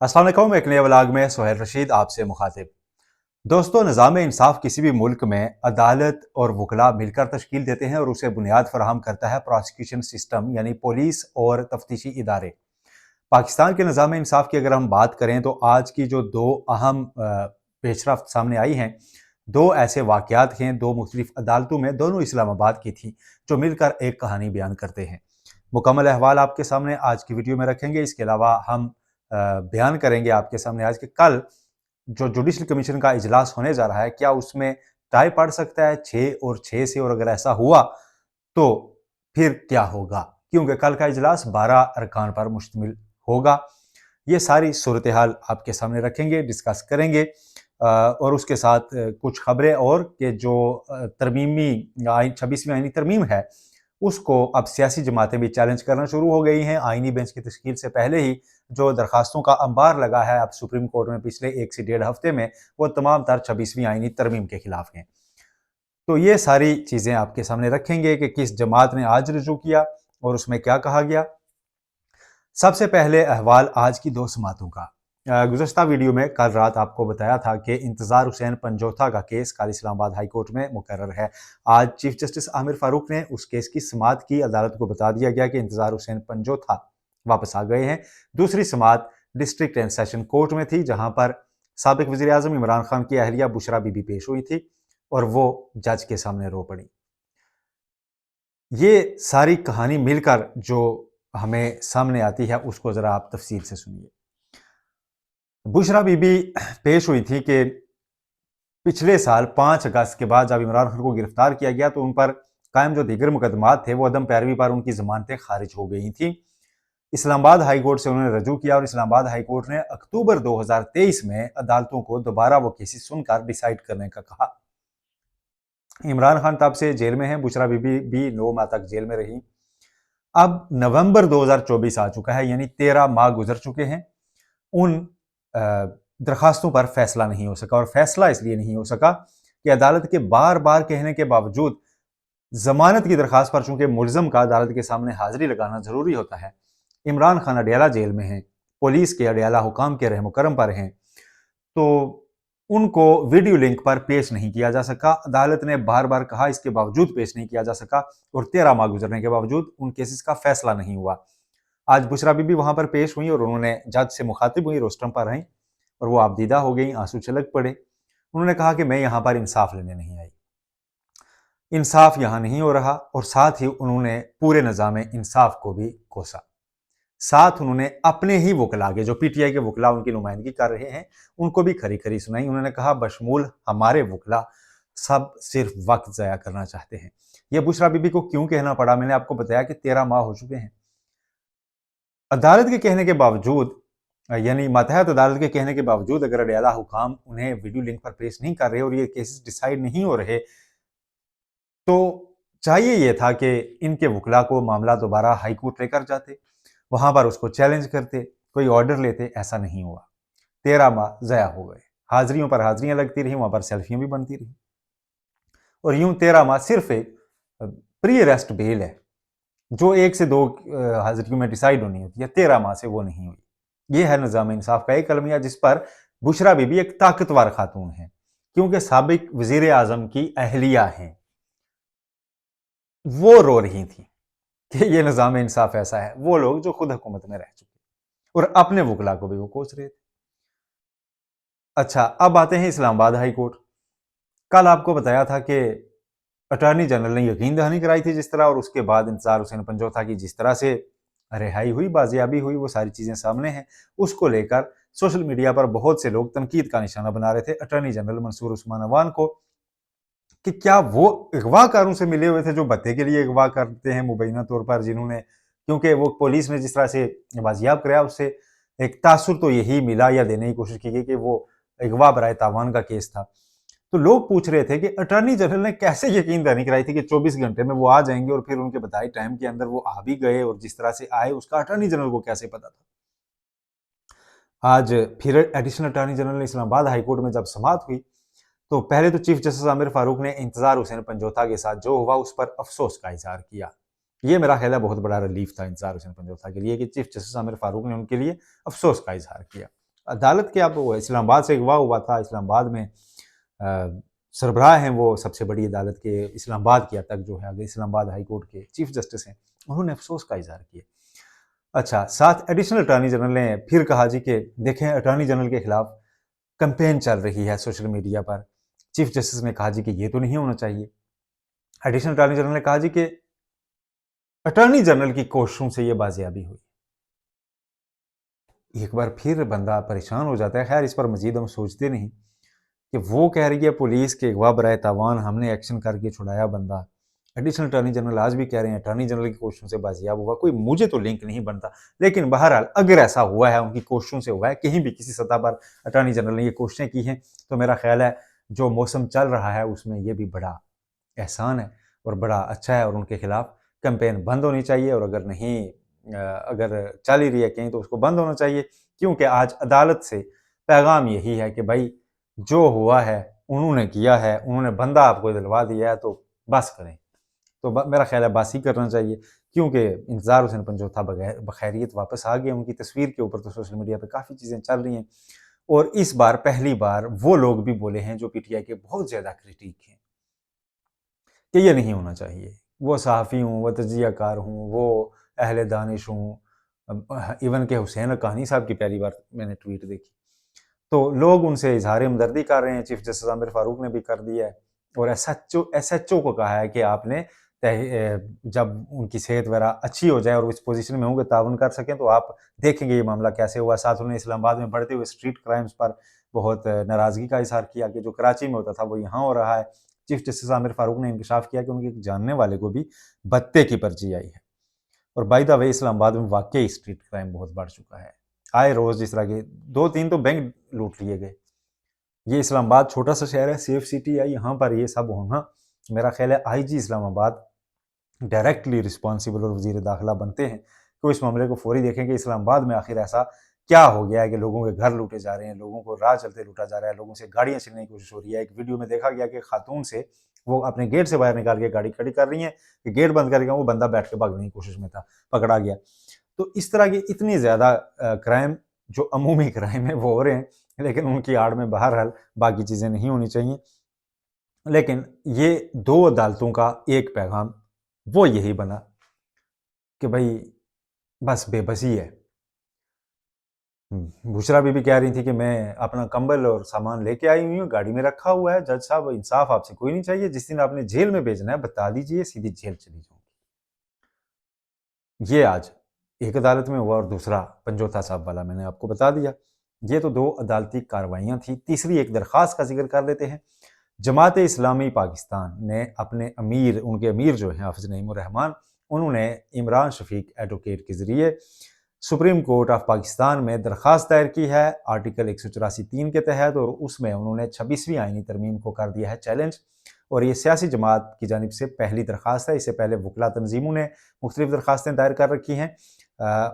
अस्सलाम वालेकुम। एक नए व्लॉग में सोहेल रशीद आपसे मुखातिब। दोस्तों, निज़ाम इंसाफ किसी भी मुल्क में अदालत और वकला मिलकर तश्कील देते हैं और उसे बुनियाद फराहम करता है प्रोसिक्यूशन सिस्टम यानी पुलिस और तफ्तीशी इदारे। पाकिस्तान के निज़ाम इंसाफ की अगर हम बात करें तो आज की जो दो अहम पेशरफ्त सामने आई हैं, दो ऐसे वाक़यात हैं, दो मुख्तलिफ अदालतों में, दोनों इस्लामाबाद की थी, जो मिलकर एक कहानी बयान करते हैं। मुकम्मल अहवाल आपके सामने आज की वीडियो में रखेंगे। इसके अलावा हम बयान करेंगे आपके सामने आज के कल जो जुडिशल कमीशन का इजलास होने जा रहा है, क्या उसमें टाई पड़ सकता है 6 और 6 से, और अगर ऐसा हुआ तो फिर क्या होगा, क्योंकि कल का इजलास 12 अरकान पर मुश्तमिल होगा। ये सारी सूरत हाल आपके सामने रखेंगे, डिस्कस करेंगे और उसके साथ कुछ खबरें और कि जो तरमीमी 26वीं आईनी तरमीम है उसको अब सियासी जमातें भी चैलेंज करना शुरू हो गई हैं। आईनी बेंच की तश्कील से पहले ही जो दरखास्तों का अंबार लगा है अब सुप्रीम कोर्ट में पिछले 1 से 1.5 हफ्ते में, वो तमाम तर 26वीं आईनी तरमीम के खिलाफ हैं। तो ये सारी चीज़ें आपके सामने रखेंगे कि किस जमात ने आज रुजू किया और उसमें क्या कहा गया। सबसे पहले अहवाल आज की दो समातों का। गुज़श्ता वीडियो में कल रात आपको बताया था कि इंतज़ार हुसैन पंजोथा का केस कल इस्लामाबाद हाई कोर्ट में मुकर्रर है। आज चीफ जस्टिस आमिर फारूक ने उस केस की समात की। अदालत को बता दिया गया कि इंतज़ार हुसैन पंजोथा वापस आ गए हैं। दूसरी समात डिस्ट्रिक्ट एंड सेशन कोर्ट में थी, जहां पर साबिक वज़ीर आज़म इमरान खान की अहलिया बुशरा बीबी पेश हुई थी और वो जज के सामने रो पड़ी। ये सारी कहानी मिलकर जो हमें सामने आती है उसको ज़रा आप तफसील से सुनिए। बुशरा बीबी पेश हुई थी कि पिछले साल 5 अगस्त के बाद जब इमरान खान को गिरफ्तार किया गया तो उन पर कायम जो दीगर मुकदमात थे वो अदम पैरवी पर उनकी जमानतें खारिज हो गई थी। इस्लामाबाद हाई कोर्ट से उन्होंने रजू किया और इस्लामाबाद हाई कोर्ट ने अक्टूबर 2023 में अदालतों को दोबारा वो केसेस सुनकर डिसाइड करने का कहा। इमरान खान तब से जेल में है, बुशरा बीबी भी 9 माह तक जेल में रही। अब नवंबर 2024 आ चुका है, यानी 13 माह गुजर चुके हैं। उन दरखास्तों पर फैसला नहीं हो सका, और फैसला इसलिए नहीं हो सका कि अदालत के बार बार कहने के बावजूद जमानत की दरखास्त पर चूंकि मुलजम का अदालत के सामने हाजिरी लगाना जरूरी होता है, इमरान खान अडयाला जेल में हैं, पुलिस के अडयाला हुकाम के रहम करम पर हैं, तो उनको वीडियो लिंक पर पेश नहीं किया जा सका। अदालत ने बार बार कहा, इसके बावजूद पेश नहीं किया जा सका और 13 माह गुजरने के बावजूद उन केसेस का फैसला नहीं हुआ। आज बुशरा बीबी वहां पर पेश हुई और उन्होंने जज से मुखातिब हुई, रोस्टम पर रहीं और वो आबदीदा हो गई, आंसू छलक पड़े। उन्होंने कहा कि मैं यहाँ पर इंसाफ लेने नहीं आई, इंसाफ यहाँ नहीं हो रहा, और साथ ही उन्होंने पूरे निज़ाम इंसाफ को भी कोसा। साथ उन्होंने अपने ही वकला के, जो पीटीआई के वकला उनकी नुमाइंदगी कर रहे हैं, उनको भी खरी खरी सुनाई। उन्होंने कहा बशमूल हमारे वकला सब सिर्फ वक्त ज़ाया करना चाहते हैं। यह बुशरा बीबी को क्यों कहना पड़ा, मैंने आपको बताया कि 13 माह हो चुके हैं। अदालत के कहने के बावजूद, यानी मातहत अदालत के कहने के बावजूद अगर अडयाला हुकाम उन्हें वीडियो लिंक पर पेश नहीं कर रहे और ये केसेस डिसाइड नहीं हो रहे, तो चाहिए ये था कि इनके वकला को मामला दोबारा हाई कोर्ट लेकर जाते, वहां पर उसको चैलेंज करते, कोई ऑर्डर लेते। ऐसा नहीं हुआ। 13 माह ज़ाया हो गए, हाजिरियों पर हाजिरियां लगती रही, वहां पर सेल्फियां भी बनती रही, और यूं 13 माह सिर्फ एक प्री अरेस्ट बेल है जो 1 से 2 हाजिरियों में डिसाइड होनी होती है, 13 माह से वो नहीं हुई। ये है निज़ाम इंसाफ का एक अलमिया, जिस पर बुशरा बीबी एक ताकतवर खातून है, क्योंकि साबिक वजीर आजम की अहलिया हैं, वो रो रही थी कि ये निज़ाम इंसाफ ऐसा है। वो लोग जो खुद हुकूमत में रह चुके और अपने वकला को भी वो कोस रहे थे। अच्छा, अब आते हैं इस्लामाबाद हाई कोर्ट। कल आपको बताया था कि अटॉर्नी जनरल ने यकीन दहानी कराई थी जिस तरह, और उसके बाद इंतजार हुसैन पंजोथा की जिस तरह से रिहाई हुई, बाजियाबी हुई, वो सारी चीज़ें सामने हैं। उसको लेकर सोशल मीडिया पर बहुत से लोग तनकीद का निशाना बना रहे थे अटॉर्नी जनरल मंसूर उस्मान अवान को, कि क्या वो अगवाकारों से मिले हुए थे जो भत्ते के लिए अगवा करते हैं मुबैना तौर पर, जिन्होंने, क्योंकि वो पुलिस ने जिस तरह से बाजियाब कराया उससे एक तासुर तो यही मिला या देने की कोशिश की गई कि वो अगवा बराए तावान का केस था। तो लोग पूछ रहे थे कि अटॉर्नी जनरल ने कैसे यकीन दहानी कराई थी कि 24 घंटे में वो आ जाएंगे, और फिर उनके बताए टाइम के अंदर वो आ भी गए, और जिस तरह से आए उसका अटॉर्नी जनरल को कैसे पता था। आज फिर एडिशनल अटॉर्नी जनरल ने इस्लामाबाद हाईकोर्ट में जब समाअत हुई, तो पहले तो चीफ जस्टिस आमिर फारूक ने इंतजार हुसैन पंजोथा के साथ जो हुआ उस पर अफसोस का इजहार किया। ये मेरा ख्याल है बहुत बड़ा रिलीफ था इंतजार हुसैन पंजोथा के लिए कि चीफ जस्टिस आमिर फारूक ने उनके लिए अफसोस का इजहार किया। अदालत के, अब वो इस्लामाबाद से अगवा हुआ था, इस्लामाबाद में सरबराह हैं वो सबसे बड़ी अदालत के, इस्लामाबाद की तक जो है, अगर इस्लामाबाद हाई कोर्ट के चीफ जस्टिस हैं, उन्होंने अफसोस का इजहार किया। अच्छा, साथ एडिशनल अटॉर्नी जनरल ने फिर कहा जी कि देखें, अटॉर्नी जनरल के खिलाफ कैंपेन चल रही है सोशल मीडिया पर। चीफ जस्टिस ने कहा जी कि ये तो नहीं होना चाहिए। एडिशनल अटॉर्नी जनरल ने कहा जी कि अटॉर्नी जनरल की कोशिशों से ये बाजियाबी हुई। एक बार फिर बंदा परेशान हो जाता है। खैर, इस पर मजीद हम सोचते नहीं कि वो कह रही है पुलिस के अगवा बराए तावान हमने एक्शन करके छुड़ाया बंदा। एडिशनल अटॉर्नी जनरल आज भी कह रहे हैं अटॉर्नी जनरल की कोशिशों से बाजियाब हुआ। कोई मुझे तो लिंक नहीं बनता, लेकिन बहरहाल अगर ऐसा हुआ है, उनकी कोशिशों से हुआ है, कहीं भी किसी सतह पर अटॉर्नी जनरल ने ये कोशिशें की हैं, तो मेरा ख्याल है जो मौसम चल रहा है उसमें ये भी बड़ा एहसान है और बड़ा अच्छा है, और उनके खिलाफ कैंपेन बंद होनी चाहिए। और अगर नहीं, अगर चल ही रही है कहीं, तो उसको बंद होना चाहिए, क्योंकि आज अदालत से पैगाम यही है कि भाई जो हुआ है उन्होंने किया है, उन्होंने बंदा आपको दिलवा दिया है, तो बस करें। तो मेरा ख्याल है बस ही करना चाहिए, क्योंकि इंतज़ार हुसैन पंजोथा बखैरियत वापस आ गए। उनकी तस्वीर के ऊपर तो सोशल मीडिया पे काफ़ी चीज़ें चल रही हैं, और इस बार पहली बार वो लोग भी बोले हैं जो पीटीआई के बहुत ज़्यादा क्रिटिक हैं कि ये नहीं होना चाहिए। वो सहाफ़ी हूँ, वो तजियाकार हूँ, वो अहले दानिश हूँ, इवन के हुसैन हक्कानी साहब की पहली बार मैंने ट्वीट देखी, तो लोग उनसे इजहार हमदर्दी कर रहे हैं। चीफ जस्टिस आमिर फारूक ने भी कर दिया है, और एसएचओ को कहा है कि आपने जब उनकी सेहत वगैरह अच्छी हो जाए और इस पोजीशन में होंगे, ताउन कर सकें, तो आप देखेंगे ये मामला कैसे हुआ। साथ उन्होंने इस्लामाबाद में बढ़ते हुए स्ट्रीट क्राइम्स पर बहुत नाराज़गी का इजहार किया कि जो कराची में होता था वो यहाँ हो रहा है। चीफ जस्टिस आमिर फारूक ने इंकशाफ किया कि उनके जानने वाले को भी बत्ते की पर्ची आई है। और बाय द वे, इस्लामाबाद में वाकई स्ट्रीट क्राइम बहुत बढ़ चुका है। आए रोज़ जिस तरह के 2-3 तो बैंक लूट लिए गए। ये इस्लामाबाद छोटा सा शहर है, सेफ सिटी है, यहाँ पर ये सब होना, मेरा ख्याल है आईजी इस्लामाबाद डायरेक्टली रिस्पॉन्सिबल और वज़ीर दाखिला बनते हैं तो इस मामले को फौरी देखें कि इस्लामाबाद में आखिर ऐसा क्या हो गया है कि लोगों के घर लूटे जा रहे हैं, लोगों को राह चलते लूटा जा रहा है, लोगों से गाड़ियाँ छीनने की कोशिश हो रही है। एक वीडियो में देखा गया कि खातून से वो अपने गेट से बाहर निकाल के गाड़ी खड़ी कर रही हैं कि गेट बंद करके, वो बंदा बैठ के भागने की कोशिश में था, पकड़ा गया। तो इस तरह की इतनी ज़्यादा क्राइम, जो अमूमी क्राइम है, वो हो रहे हैं, लेकिन उनकी आड़ में बहरहाल बाकी चीज़ें नहीं होनी चाहिए। लेकिन ये 2 अदालतों का एक पैगाम वो यही बना कि भाई बस बेबसी है। बुशरा बीबी कह रही थी कि मैं अपना कंबल और सामान लेके आई हुई हूँ, गाड़ी में रखा हुआ है, जज साहब इंसाफ आपसे कोई नहीं चाहिए, जिस दिन आपने जेल में भेजना है बता दीजिए, सीधी जेल चली जाऊंगी। ये आज एक अदालत में हुआ, और दूसरा पंजोथा साहब वाला मैंने आपको बता दिया। ये तो 2 अदालती कार्रवाइयाँ थी। तीसरी एक दरख्वास्त का जिक्र कर लेते हैं। जमात इस्लामी पाकिस्तान ने अपने अमीर, उनके अमीर जो हैं हाफिज नईमुर रहमान, उन्होंने इमरान शफीक एडवोकेट के ज़रिए सुप्रीम कोर्ट ऑफ पाकिस्तान में दरख्वास्त दायर की है आर्टिकल 184(3) के तहत, और उसमें उन्होंने 26वीं आईनी तरमीम को कर दिया है चैलेंज। और ये सियासी जमात की जानिब से पहली दरख्वास्त है। इससे पहले वकला तंजीमों ने मुख्तलिफ दरख्वास्तें दायर कर रखी हैं,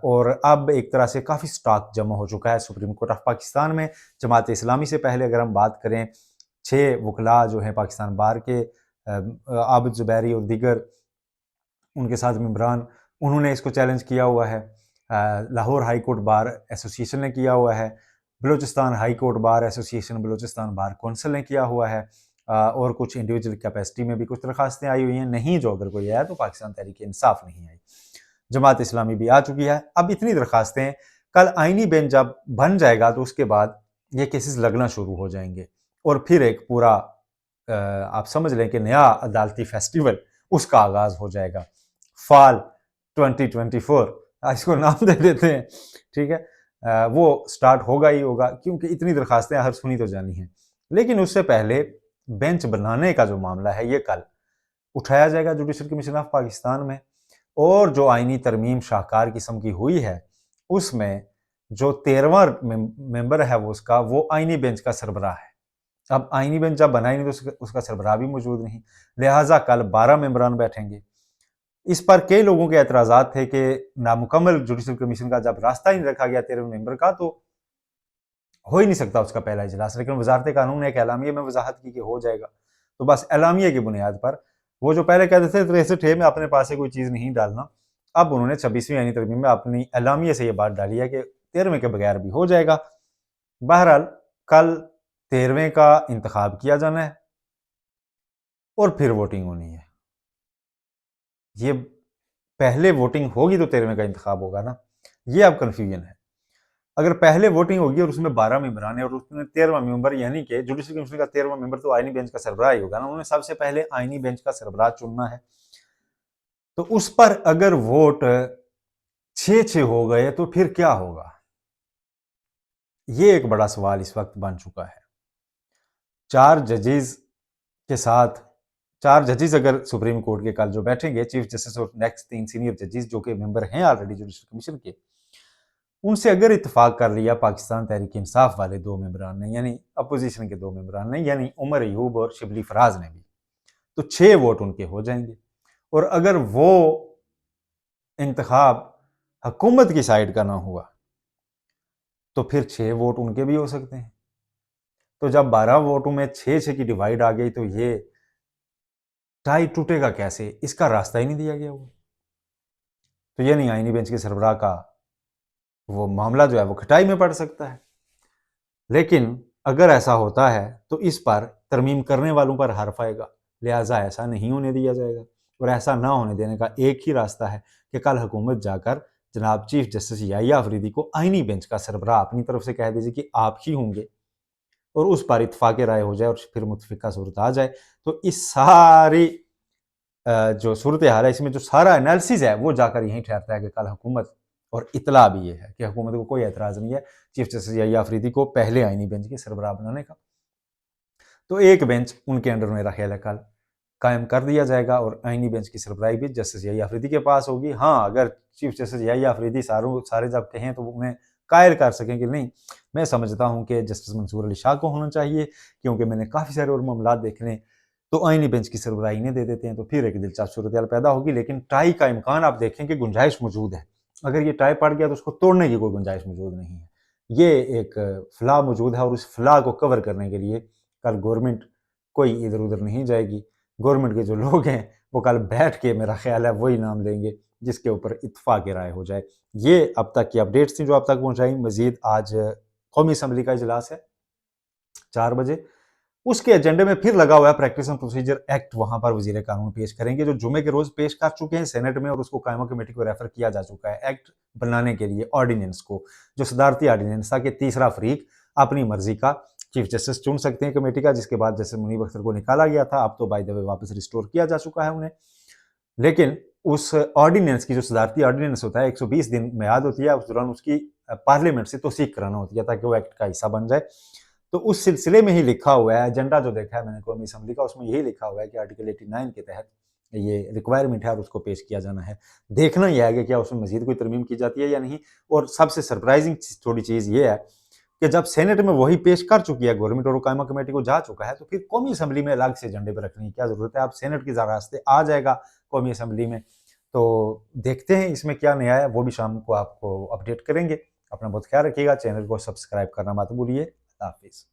और अब एक तरह से काफ़ी स्टॉक जमा हो चुका है सुप्रीम कोर्ट ऑफ पाकिस्तान में। जमात इस्लामी से पहले अगर हम बात करें, 6 वकला जो हैं पाकिस्तान बार के, आबिद ज़ुबैरी और दीगर उनके साथ मेंबरान, उन्होंने इसको चैलेंज किया हुआ है। Lahore high court bar association ने किया हुआ है, Balochistan high court bar association, Balochistan bar council ने किया हुआ है, और कुछ इंडिविजुअल कैपेसिटी में भी कुछ दरखास्तें आई हुई हैं। नहीं जो अगर कोई आया तो पाकिस्तान तहरीक इंसाफ नहीं आई। जमात इस्लामी भी आ चुकी है। अब इतनी दरखास्तें, कल आइनी बेंच जब बन जाएगा तो उसके बाद ये केसेस लगना शुरू हो जाएंगे, और फिर एक पूरा आप समझ लें कि नया अदालती फेस्टिवल उसका आगाज हो जाएगा। फाल 2024 इसको नाम दे देते हैं, ठीक है। वो स्टार्ट होगा ही होगा, क्योंकि इतनी दरखास्तें हर सुनी तो जानी हैं। लेकिन उससे पहले बेंच बनाने का जो मामला है ये कल उठाया जाएगा जुडिशल कमीशन ऑफ पाकिस्तान में, और जो आईनी तरमीम शाहकार किस्म की हुई है उसमें जो 13वां मेंबर है वो आईनी बेंच का सरबराह है। अब आईनी बेंच जब बना ही नहीं तो उसका सरबराह भी मौजूद नहीं, लिहाजा कल 12 मेंबरान बैठेंगे। इस पर कई लोगों के एतराज़ात थे कि नामुकम्मल जुडिशल कमीशन का जब रास्ता ही नहीं रखा गया 13वें मेंबर का, तो हो ही नहीं सकता उसका पहला इजलास। लेकिन वजारत कानून ने एक एलामिया में वजाहत की कि हो जाएगा, तो बस एलामिया की बुनियाद पर वो जो पहले कहते थे 63 में अपने पास से कोई चीज़ नहीं डालना, अब उन्होंने 26वीं आईनी तरमीम में अपनी एलामिया से ये बात डाली है कि 13वें के बगैर भी हो जाएगा। बहरहाल कल 13वें का इंतखाब किया जाना है और फिर वोटिंग होनी है। ये पहले वोटिंग होगी तो 13वें का इंतखाब होगा ना, ये अब कन्फ्यूजन है। अगर पहले वोटिंग होगी और उसमें 12 मेंबरान है और उसमें 13वां मेंबर यानी कि जुडिशल कमीशन का 13वां मेंबर तो आईनी बेंच का सरबराह ही होगा ना, उन्होंने सबसे पहले आईनी बेंच का सरबराह चुनना है। तो उस पर अगर वोट 6-6 हो गए तो फिर क्या होगा, ये एक बड़ा सवाल इस वक्त बन चुका है। 4 जजेस के साथ 4 जजेस अगर सुप्रीम कोर्ट के कल जो बैठेंगे, चीफ जस्टिस और नेक्स्ट 3 सीनियर जजेस जो कि मेंबर हैं ऑलरेडी जुडिशल कमीशन के, उनसे अगर इत्तेफाक कर लिया पाकिस्तान तहरीक इंसाफ वाले 2 मेंबरान ने, यानी अपोजिशन के 2 मेंबरान ने, यानी उमर अयूब और शिबली फराज ने भी, तो 6 वोट उनके हो जाएंगे। और अगर वो इंतखाब हुकूमत की साइड का ना हुआ तो फिर 6 वोट उनके भी हो सकते हैं। तो जब 12 वोटों में 6-6 की डिवाइड आ गई तो ये टाई टूटेगा कैसे, इसका रास्ता ही नहीं दिया गया वो। तो ये नहीं, आईनी बेंच के सरबराह का वो मामला जो है वो खटाई में पड़ सकता है। लेकिन अगर ऐसा होता है तो इस पर तरमीम करने वालों पर हर्फ आएगा, लिहाजा ऐसा नहीं होने दिया जाएगा। और ऐसा ना होने देने का एक ही रास्ता है कि कल हुकूमत जाकर जनाब चीफ जस्टिस याहिया अफरीदी को आईनी बेंच का सरबराह अपनी तरफ से कह दीजिए कि आप ही होंगे, और उस पर इत्तफाक राय हो जाए और फिर मुतफिका सूरत आ जाए। तो इस सारी जो सूरत हाल है, इसमें जो सारा एनालिसिस है वो जाकर यहीं ठहरता है कि कल हुकूमत, और इतला भी ये है कि हुकूमत को कोई एतराज़ नहीं है चीफ जस्टिस याहिया अफरीदी को पहले आईनी बेंच के सरबराह बनाने का। तो एक बेंच उनके अंडर मेरा ख्याल है कल कायम कर दिया जाएगा और आईनी बेंच की सरबराही भी जस्टिस याहिया अफरीदी के पास होगी। हाँ, अगर चीफ जस्टिस याहिया अफरीदी सारे जब कहें तो उन्हें कायल कर सकें कि नहीं, मैं समझता हूँ कि जस्टिस मंसूर अली शाह को होना चाहिए क्योंकि मैंने काफ़ी सारे और मामला देखे हैं, तो आईनी बेंच की सरबराही इन्हें दे देते हैं, तो फिर एक दिलचस्प सूरत पैदा होगी। लेकिन टाई का इम्कान आप देखें कि गुंजाइश मौजूद है। अगर ये टाई पड़ गया तो उसको तोड़ने की कोई गुंजाइश मौजूद नहीं है। ये एक फलाह मौजूद है और उस फलाह को कवर करने के लिए कल गवर्नमेंट कोई इधर उधर नहीं जाएगी। गवर्नमेंट के जो लोग हैं वो कल बैठ के मेरा ख्याल है वही नाम लेंगे जिसके ऊपर इत्तफाक राय हो जाए। ये अब तक की अपडेट्स थी जो अब तक पहुंचाई। मजीद आज कौमी असम्बली का इजलास है 4 बजे, उसके एजेंडे में फिर लगा हुआ है प्रैक्टिस एंड प्रोसीजर एक्ट, वहां पर वजीर कानून पेश करेंगे जो जुमे के रोज पेश कर चुके हैं सेनेट में और उसको कायमा कमेटी को रेफर किया जा चुका है एक्ट बनाने के लिए, ऑर्डिनेंस को, जो सदारती ऑर्डिनेंस था कि तीसरा फरीक अपनी मर्जी का चीफ जस्टिस चुन सकते हैं कमेटी का, जिसके बाद जस्टिस मुनीब अख्तर को निकाला गया था, अब तो बाय द वे वापस रिस्टोर किया जा चुका है उन्हें। लेकिन उस ऑर्डिनेंस की, जो सदारती ऑर्डिनेंस होता है, 120 दिन मियाद होती है, उस दौरान उसकी पार्लियामेंट से तौसीक कराना होती है ताकि वो एक्ट का हिस्सा बन जाए। तो उस सिलसिले में ही लिखा हुआ है, एजेंडा जो देखा है मैंने कौमी असम्बली का, उसमें यही लिखा हुआ है कि आर्टिकल 89 के तहत ये रिक्वायरमेंट है और उसको पेश किया जाना है। देखना यह है कि क्या उसमें मजीद कोई तरमीम की जाती है या नहीं। और सबसे सरप्राइजिंग थोड़ी चीज़ ये है कि जब सेनेट में वही पेश कर चुकी है गवर्नमेंट और कायमा कमेटी को जा चुका है, तो फिर कौमी असम्बली में अलग से एजेंडे पर रखने की क्या जरूरत है। अब सेनेट के रास्ते आ जाएगा कौमी असम्बली में, तो देखते हैं इसमें क्या नया है, वो भी शाम को आपको अपडेट करेंगे। अपना बहुत ख्याल रखिएगा, चैनल को सब्सक्राइब करना मत भूलिए। हाफिज़।